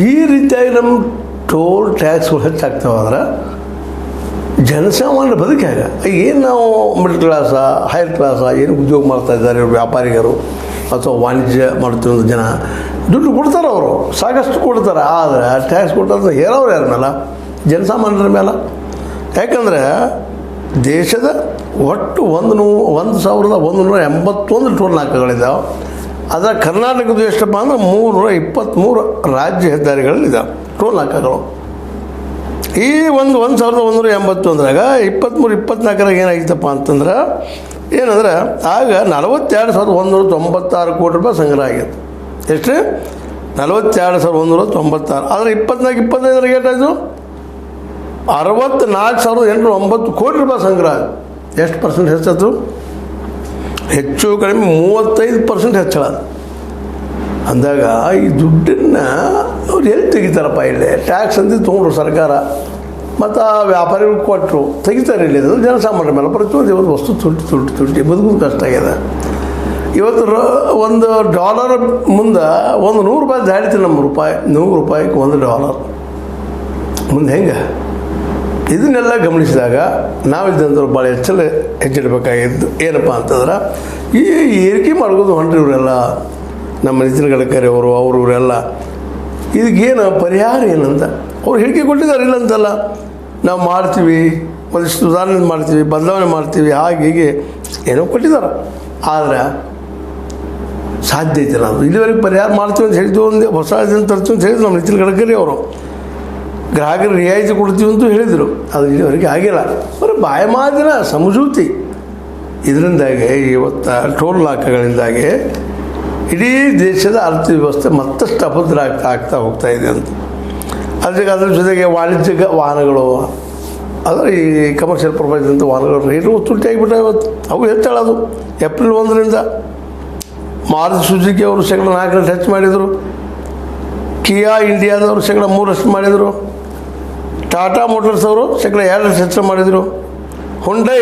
ಈ ರೀತಿಯಾಗಿ ನಮ್ಮ ಟೋಲ್ ಟ್ಯಾಕ್ಸ್ಗಳು ಹೆಚ್ಚಾಗ್ತಾವಾದ್ರೆ ಜನಸಾಮಾನ್ಯರ ಬದುಕಾಗ ಏನು ನಾವು ಮಿಡ್ಲ್ ಕ್ಲಾಸ ಹೈಯರ್ ಕ್ಲಾಸ ಏನು ಉದ್ಯೋಗ ಮಾಡ್ತಾ ಇದ್ದಾರೆ ವ್ಯಾಪಾರಿಗರು ಅಥವಾ ವಾಣಿಜ್ಯ ಮಾಡ್ತಿರೋ ಜನ ದುಡ್ಡು ಕೊಡ್ತಾರೆ ಅವರು ಸಾಕಷ್ಟು ಕೊಡ್ತಾರೆ. ಆದರೆ ಟ್ಯಾಕ್ಸ್ ಕೊಟ್ಟಂದ್ರೆ ಹೇರೋರು ಯಾರ ಮೇಲೆ? ಜನಸಾಮಾನ್ಯರ ಮೇಲೆ. ಯಾಕಂದರೆ ದೇಶದ ಒಟ್ಟು 1181 ಟೋಲ್ ನಾಕಾಗಳಿದ್ದಾವೆ. ಅದರ ಕರ್ನಾಟಕದ ಎಷ್ಟಪ್ಪ ಅಂದ್ರೆ 323 ರಾಜ್ಯ ಹೆದ್ದಾರಿಗಳಲ್ಲಿದ್ದಾವೆ ಟೋಲ್ ನಾಕಾಗಳು. ಈ 1181ರಾಗ 23-24ರಾಗ ಏನಾಗಿತ್ತಪ್ಪ ಅಂತಂದ್ರೆ ಏನಂದ್ರೆ ಆಗ 42,196 ಕೋಟಿ ರೂಪಾಯಿ ಸಂಗ್ರಹ ಆಗಿತ್ತು. ಎಷ್ಟು? 42,196. ಆದರೆ 24-25ರಾಗ ಏಟಾಯಿತು? 64,809 ಕೋಟಿ ರೂಪಾಯಿ ಸಂಗ್ರಹ. ಎಷ್ಟು ಪರ್ಸೆಂಟ್ ಹೆಚ್ಚಾಯ್ತು? ಹೆಚ್ಚು ಕಡಿಮೆ 35% ಹೆಚ್ಚಳ. ಅಂದಾಗ ಈ ದುಡ್ಡನ್ನು ಅವ್ರು ಎಲ್ಲಿ ತೆಗಿತಾರಪ್ಪ? ಇಲ್ಲಿ ಟ್ಯಾಕ್ಸ್ ಅಂತ ತೊಗೊಂಡ್ರು ಸರ್ಕಾರ ಮತ್ತು ಆ ವ್ಯಾಪಾರಿಗಳು ಕೊಟ್ಟರು, ತೆಗಿತಾರೆ. ಇಲ್ಲಿ ಅದು ಜನಸಾಮಾನ್ಯರ ಮೇಲೆ ಪ್ರತಿಯೊಂದು ಇವತ್ತು ವಸ್ತು ತುಟ್ಟಿ ಬದುಕೋದು ಕಷ್ಟ ಆಗಿದೆ. ಇವತ್ತು $1 ಮುಂದೆ $100 ದಾಡಿತು. ನಮ್ಮ ರೂಪಾಯಿ $100ಕ್ಕೆ $1 ಮುಂದೆ ಹೆಂಗೆ? ಇದನ್ನೆಲ್ಲ ಗಮನಿಸಿದಾಗ ನಾವಿದ್ದಂಥವ್ರು ಭಾಳ ಹೆಚ್ಚಿಡಬೇಕಾಗಿದ್ದು ಏನಪ್ಪ ಅಂತಂದ್ರೆ ಈ ಏರಿಕೆ ಮಾಡ್ಬೋದು ಹೊಂಟ್ರಿ ಇವರೆಲ್ಲ, ನಮ್ಮ ನಿತಿನ್ ಗಡ್ಕರಿ ಅವರು ಇವರೆಲ್ಲ. ಇದಕ್ಕೇನು ಪರಿಹಾರ ಏನಂತ ಅವ್ರು ಹೇಳಿಕೆ ಕೊಟ್ಟಿದ್ದಾರೆ. ಇಲ್ಲ ಅಂತಲ್ಲ, ನಾವು ಮಾಡ್ತೀವಿ, ಒಂದಿಷ್ಟು ಸುಧಾರಣೆ ಮಾಡ್ತೀವಿ, ಬದಲಾವಣೆ ಮಾಡ್ತೀವಿ, ಹಾಗೆ ಹೀಗೆ ಏನೋ ಕೊಟ್ಟಿದ್ದಾರೆ. ಆದರೆ ಸಾಧ್ಯ ಐತಿಲ್ಲ ಅದು. ಇಲ್ಲಿವರೆಗೆ ಪರಿಹಾರ ಮಾಡ್ತೀವಿ ಅಂತ ಹೇಳಿದ್ವಿ, ಒಂದು ಹೊಸ ಇದನ್ನು ತರ್ತೀವಿ ಅಂತ ಹೇಳಿದ್ರು ನಮ್ಮ ನಿತಿನ್ ಗಡ್ಕರಿ ಅವರು. ಗ್ರಾಹಕರಿಗೆ ರಿಯಾಯಿತಿ ಕೊಡ್ತೀವಿ ಅಂತೂ ಹೇಳಿದರು, ಅದು ಇಲ್ಲಿವರೆಗೆ ಆಗಿಲ್ಲ. ಬರೀ ಬಾಯಿ ಮಾತಿನ ಸಮಜೂತಿ. ಇದರಿಂದಾಗಿ ಇವತ್ತು ಟೋಲ್ ನಾಕಾಗಳಿಂದಾಗಿ ಇಡೀ ದೇಶದ ಅರ್ಥವ್ಯವಸ್ಥೆ ಮತ್ತಷ್ಟು ಅಭದ್ರ ಆಗ್ತಾ ಹೋಗ್ತಾ ಇದೆ ಅಂತ. ಅದ್ರ ಜೊತೆಗೆ ವಾಣಿಜ್ಯಿಕ ವಾಹನಗಳು, ಅಂದರೆ ಈ ಕಮರ್ಷಿಯಲ್ ಪರ್ಪಸ್ ಅಂತ ವಾಹನಗಳು ರೇಟು ತುಟ್ಟಿ ಆಗಿಬಿಟ್ಟಾವೆ ಇವತ್ತು. ಅವು ಹೆಚ್ಚಳದು ಏಪ್ರಿಲ್ 1ರಿಂದ. ಮಾರುತಿ ಸುಜುಕಿ ಅವರು 4% ಹೆಚ್ಚು ಮಾಡಿದರು. ಕಿಯಾ ಇಂಡಿಯಾದವರು 3% ಮಾಡಿದರು. ಟಾಟಾ ಮೋಟರ್ಸ್ ಅವರು 2% ಹೆಚ್ಚು ಮಾಡಿದರು. ಹುಂಡೈ